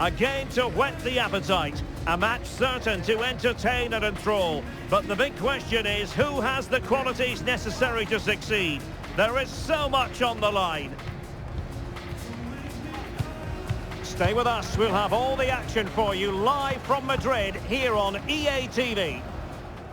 A game to whet the appetite, a match certain to entertain and enthrall. But the big question is, who has the qualities necessary to succeed? There is so much on the line. Stay with us, we'll have all the action for you live from Madrid here on EA TV.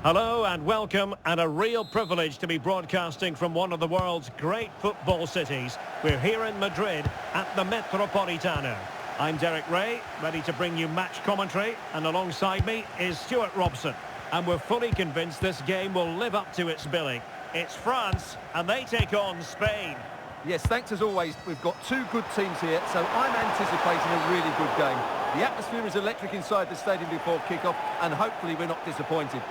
Hello and welcome, and a real privilege to be broadcasting from one of the world's great football cities. We're here in Madrid at the Metropolitano. I'm Derek Ray, ready to bring you match commentary, and alongside me is Stuart Robson. And we're fully convinced this game will live up to its billing. It's France, and they take on Spain. Yes, thanks as always. We've got two good teams here, so I'm anticipating a really good game. The atmosphere is electric inside the stadium before kick-off, and hopefully we're not disappointed.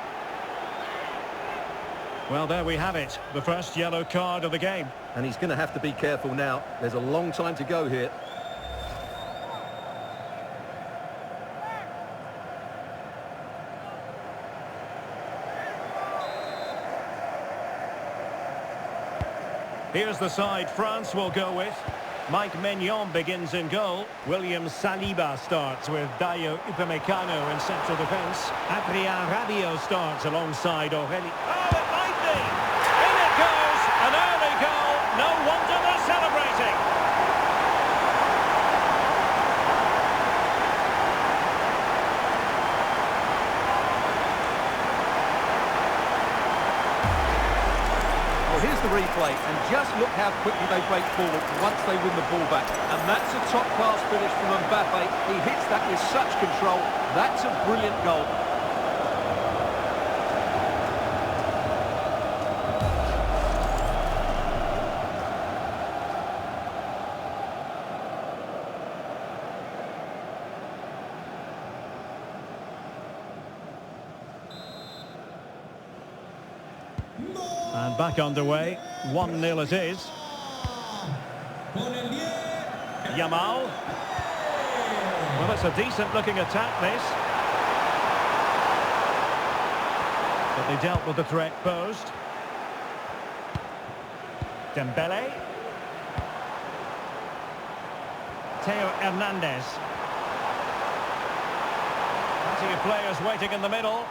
Well, there we have it, the first yellow card of the game. And he's going to have to be careful now. There's a long time to go here. Here's the side France will go with. Mike Maignan begins in goal. Williams Saliba starts with Dayo Upamecano in central defence. Adrien Rabiot starts alongside Aurelien. Oh, it might be! In it goes! An early goal! No wonder they're celebrating! Here's the replay, and just look how quickly they break forward once they win the ball back. And that's a top-class finish from Mbappe. He hits that with such control. That's a brilliant goal. And back underway, 1-0 it is. Yamal. Well, it's a decent-looking attack, this. But they dealt with the threat posed. Dembele. Theo Hernandez. Plenty of players waiting in the middle.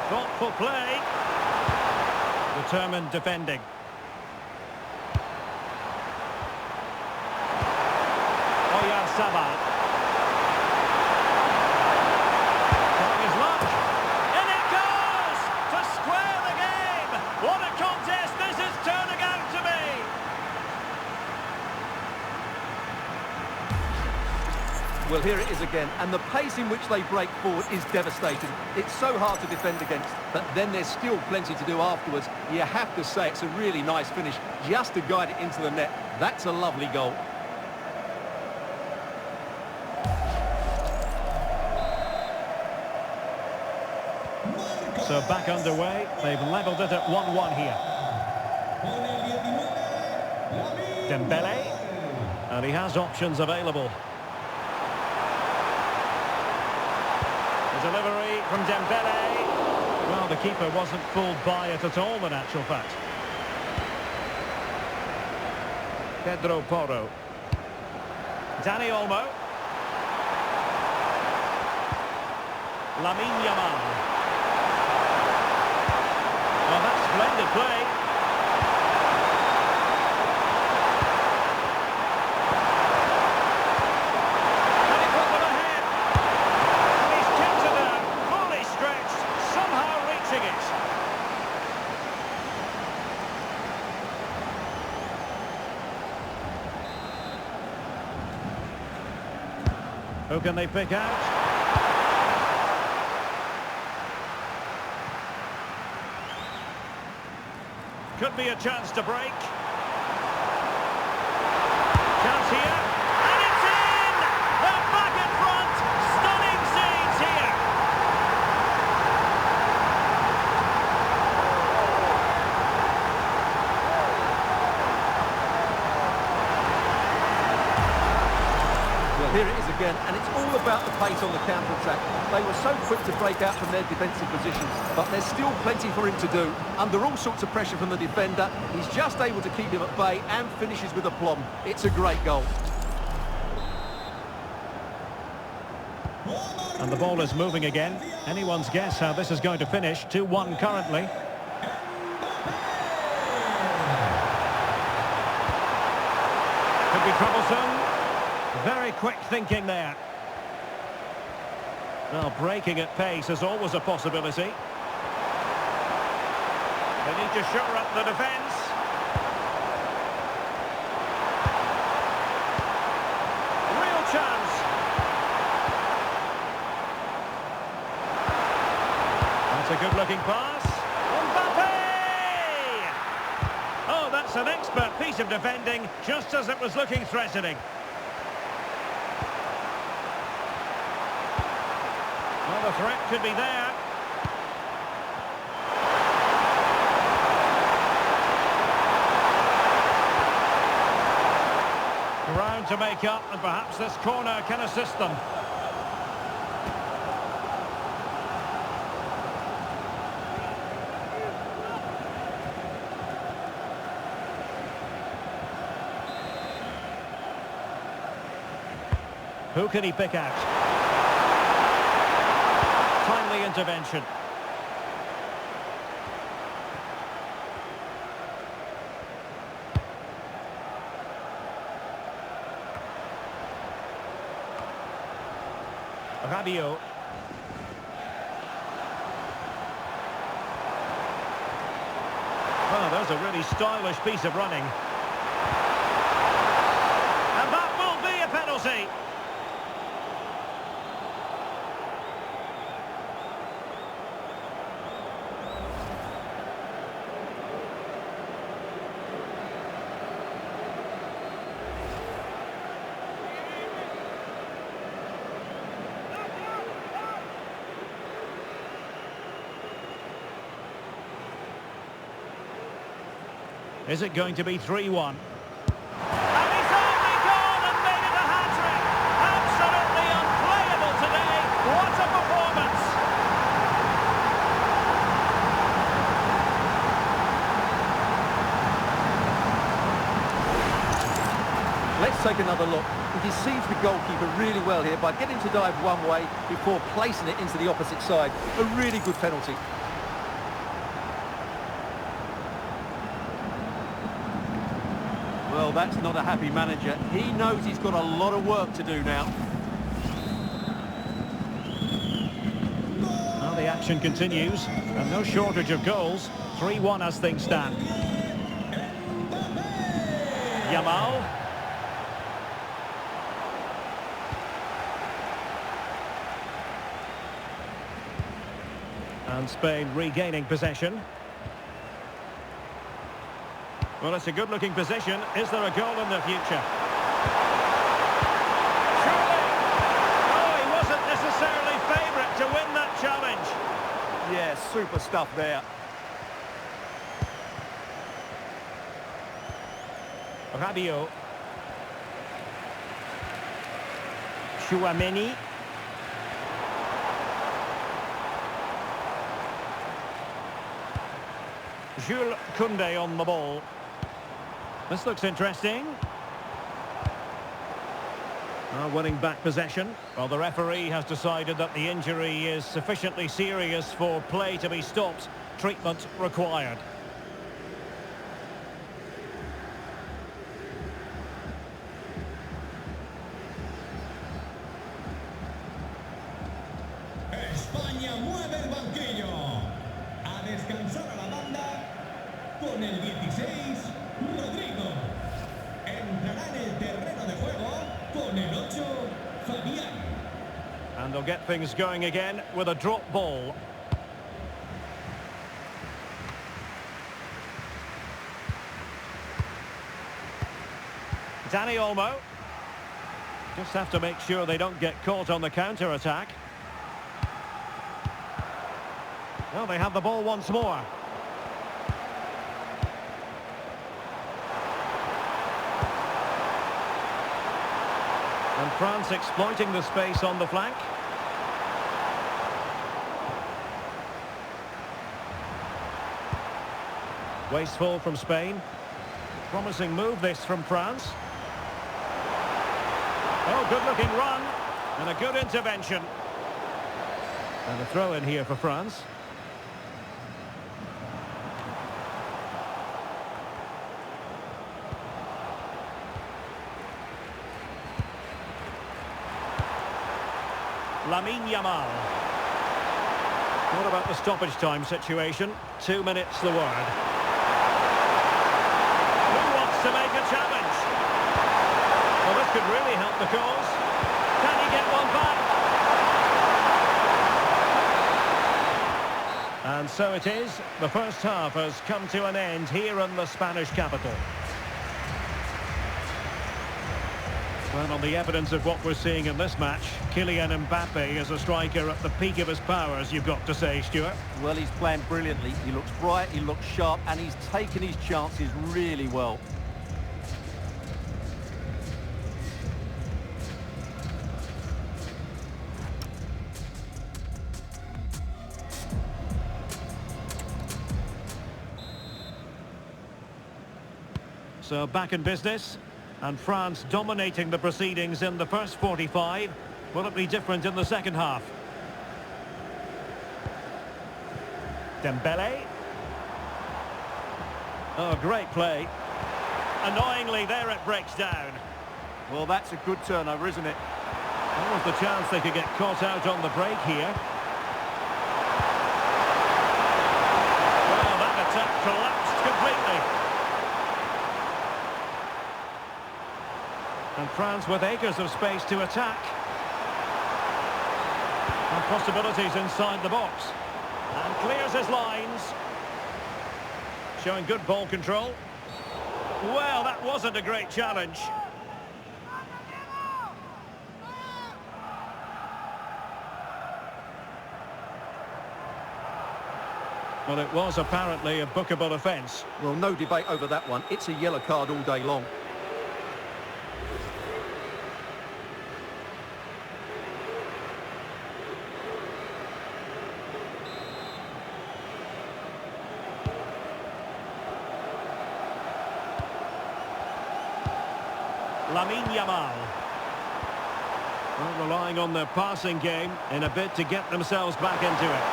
Thoughtful play. Determined defending. Oyarzabal. Trying his luck. And it goes! To square the game! What a contest this is turning out to be! Well, here it is again, and the pace in which they break forward is devastating. It's so hard to defend against, but then there's still plenty to do afterwards. You have to say it's a really nice finish, just to guide it into the net. That's a lovely goal. So back underway, they've levelled it at 1-1 here. Dembele, and he has options available. Delivery from Dembele. Well, the keeper wasn't fooled by it at all, in actual fact. Pedro Porro. Dani Olmo. Lamine Yamal. Well, that's splendid play. Who can they pick out? Could be a chance to break. Chance here. And it's in! They're back in front! Stunning scenes here! Well, here it is again, and it's all about the pace on the counter-attack. They were so quick to break out from their defensive positions, but there's still plenty for him to do. Under all sorts of pressure from the defender, he's just able to keep him at bay and finishes with aplomb. It's a great goal. And the ball is moving again. Anyone's guess how this is going to finish. 2-1 currently. Could be troublesome. Very quick thinking there. Well, breaking at pace is always a possibility. They need to shore up the defence. Real chance. That's a good-looking pass. Mbappe! Oh, that's an expert piece of defending, just as it was looking threatening. Well, the threat could be there. Ground to make up, and perhaps this corner can assist them. Who can he pick out? Timely intervention. Rabiot. Well, there's a really stylish piece of running. And that will be a penalty. Is it going to be 3-1? And he's only gone and made it a hat-trick! Absolutely unplayable today! What a performance! Let's take another look. He deceives the goalkeeper really well here by getting to dive one way before placing it into the opposite side. A really good penalty. Well, that's not a happy manager. He knows he's got a lot of work to do now. Well, the action continues, and no shortage of goals. 3-1 as things stand. Yamal. And Spain regaining possession. Well, it's a good-looking position. Is there a goal in the future? Surely! Oh, he wasn't necessarily favourite to win that challenge. Yeah, super stuff there. Rabiot. Tchouameni. Jules Koundé on the ball. This looks interesting. Winning back possession. Well, the referee has decided that the injury is sufficiently serious for play to be stopped. Treatment required. España mueve el banquillo. A descansar a la banda con el 16, Rodrigo. Entrará en el terreno de juego con el 8, Fabián. And they'll get things going again with a drop ball. Dani Olmo. Just have to make sure they don't get caught on the counter-attack. Well, they have the ball once more. And France exploiting the space on the flank. Wasteful from Spain. Promising move this from France. Oh, good-looking run and a good intervention. And a throw in here for France. Lamine Yamal. What about the stoppage time situation? 2 minutes the word. Who wants to make a challenge? Well, this could really help the cause. Can he get one back? And so it is. The first half has come to an end here in the Spanish capital. Well, on the evidence of what we're seeing in this match, Kylian Mbappe is a striker at the peak of his powers, you've got to say, Stuart. Well, he's playing brilliantly. He looks bright, he looks sharp, and he's taken his chances really well. So back in business, and France dominating the proceedings in the first 45. Will it be different in the second half? Dembele. Oh, great play. Annoyingly, there it breaks down. Well, that's a good turnover, isn't it? There was the chance they could get caught out on the break here. Well, that attack collapsed completely. And France with acres of space to attack. And possibilities inside the box. And clears his lines. Showing good ball control. Well, that wasn't a great challenge. Well, it was apparently a bookable offence. Well, no debate over that one. It's a yellow card all day long. Lamine Yamal. Well, relying on their passing game in a bid to get themselves back into it.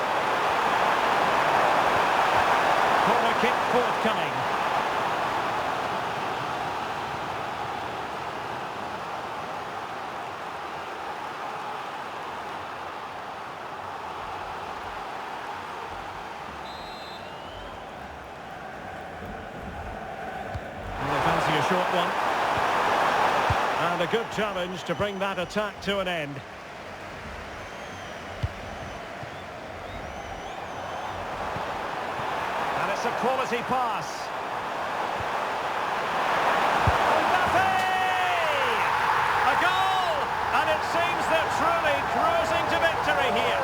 Corner kick forthcoming. Well, they fancy a short one. And a good challenge to bring that attack to an end. And it's a quality pass. Mbappe! A goal! And it seems they're truly cruising to victory here.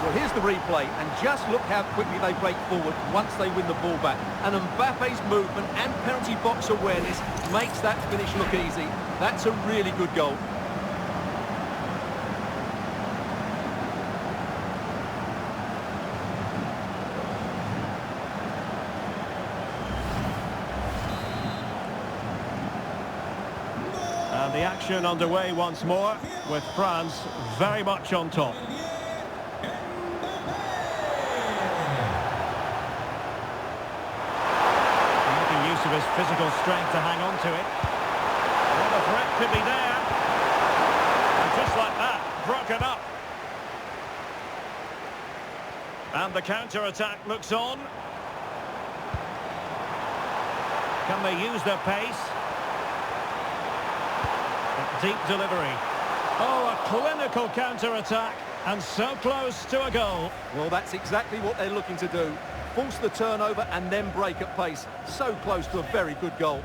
Well, here's the replay, and just look how quickly they break forward once they win the ball back. And Mbappe's movement and penalty box awareness makes that finish look easy. That's a really good goal. And the action underway once more, with France very much on top. Of his physical strength to hang on to it. Well, the threat could be there. And just like that, broken up. And the counter-attack looks on. Can they use their pace? A deep delivery. Oh, a clinical counter-attack, and so close to a goal. Well, that's exactly what they're looking to do. Force the turnover and then break at pace. So close to a very good goal.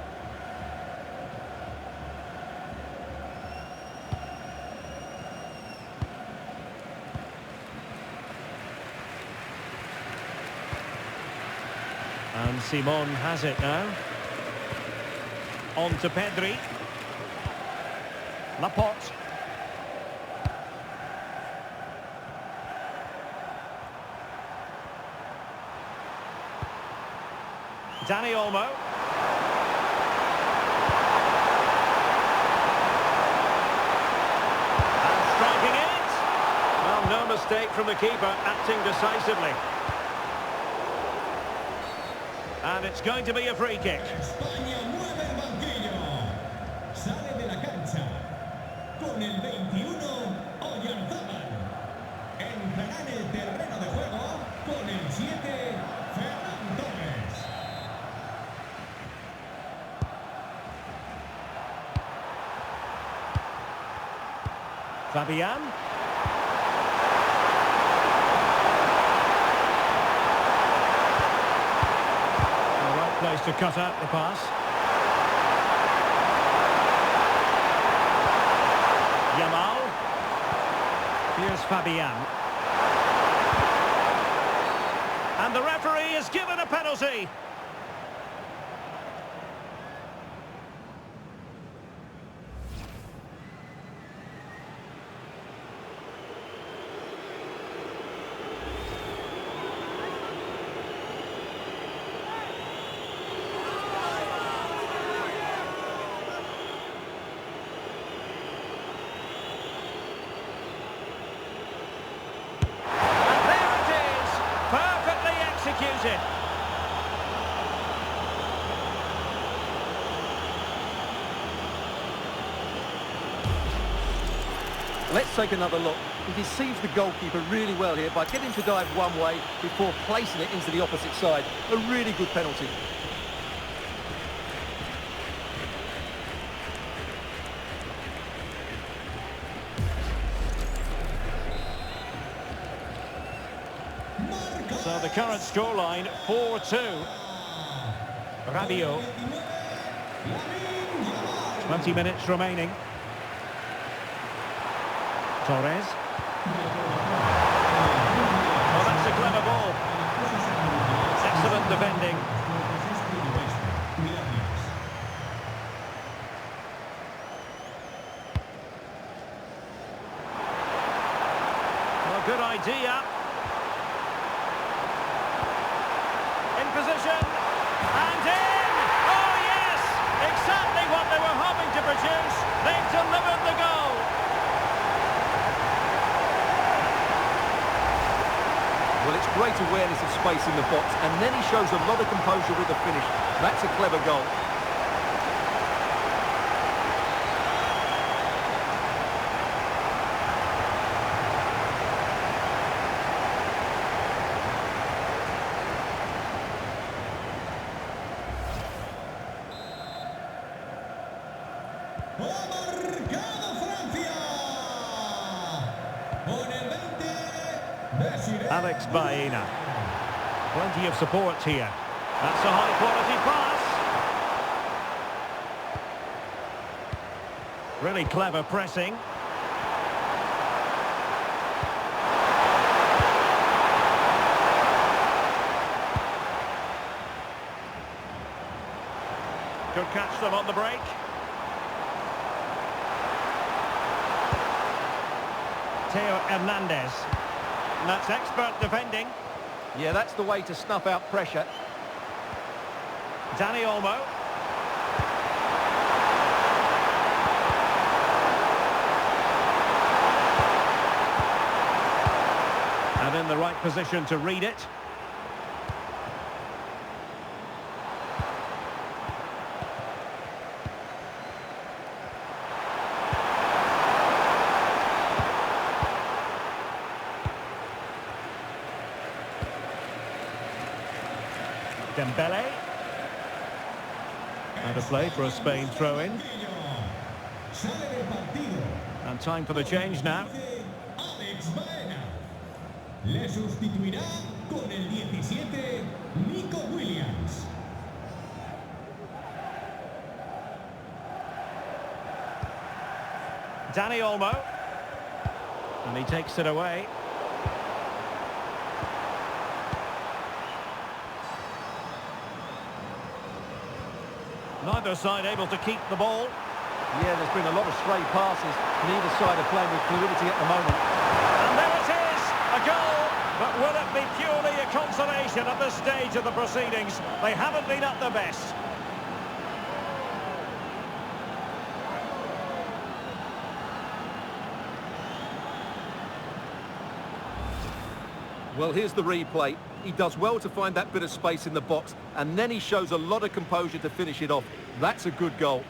And Simon has it now. On to Pedri. Laporte. Dani Olmo. mistake from the keeper, acting decisively. And it's going to be a free kick. España mueve el banquillo. Sale de la cancha. Con el 21, Oyarzabal. Entrará en el terreno de juego con el 7, Ferran Torres. Fabian. The right place to cut out the pass. Yamal. Here's Fabian. And the referee is given a penalty. Executed. Let's take another look. He deceives the goalkeeper really well here by getting to dive one way before placing it into the opposite side. A really good penalty. So the current scoreline, 4-2. Rabiot. 20 minutes remaining. Torres. Oh, that's a clever ball. Excellent defending. Well, good idea. Position and in! Oh yes! Exactly what they were hoping to produce. They've delivered the goal. Well, it's great awareness of space in the box, and then he shows a lot of composure with the finish. That's a clever goal. Alex Baena. Plenty of support here. That's a high-quality pass. Really clever pressing. Could catch them on the break. Theo Hernandez. That's expert defending. Yeah, that's the way to snuff out pressure. Dani Olmo. And in the right position to read it. Dembele. And a play for a Spain throw-in. And time for the change now. Le sustituirá con el 17, Nico Williams. Dani Olmo. And he takes it away. Neither side able to keep the ball. Yeah, there's been a lot of stray passes. Neither side are playing with fluidity at the moment. And there it is, a goal. But will it be purely a consolation at this stage of the proceedings? They haven't been at their best. Well, here's the replay. He does well to find that bit of space in the box, and then he shows a lot of composure to finish it off. That's a good goal.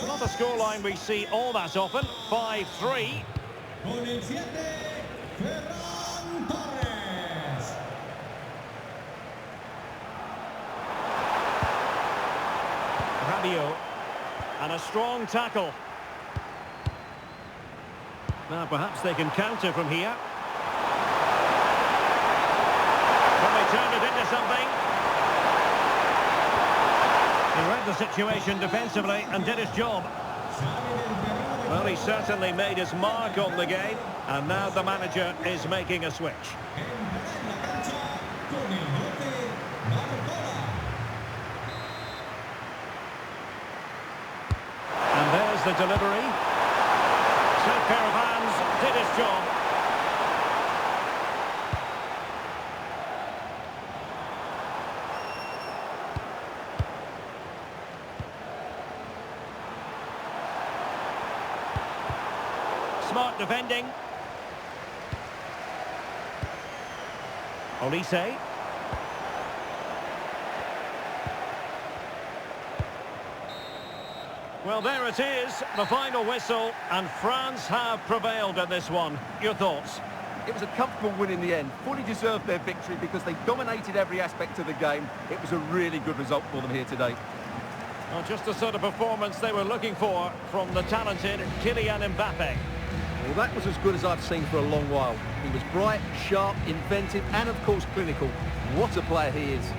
Not a scoreline we see all that often. 5-3. Con el 7, Ferran Torres. Rabiot. And a strong tackle. Now perhaps they can counter from here. Can they turn it into something? He read the situation defensively and did his job. Well, he certainly made his mark on the game, and now the manager is making a switch. And there's the delivery. Safe pair of hands, did his job. Smart defending. Olise. Well, there it is, the final whistle, and France have prevailed in this one. Your thoughts? It was a comfortable win in the end. Fully deserved their victory because they dominated every aspect of the game. It was a really good result for them here today. Well, just the sort of performance they were looking for from the talented Kylian Mbappe. Well, that was as good as I've seen for a long while. He was bright, sharp, inventive, and of course clinical. What a player he is.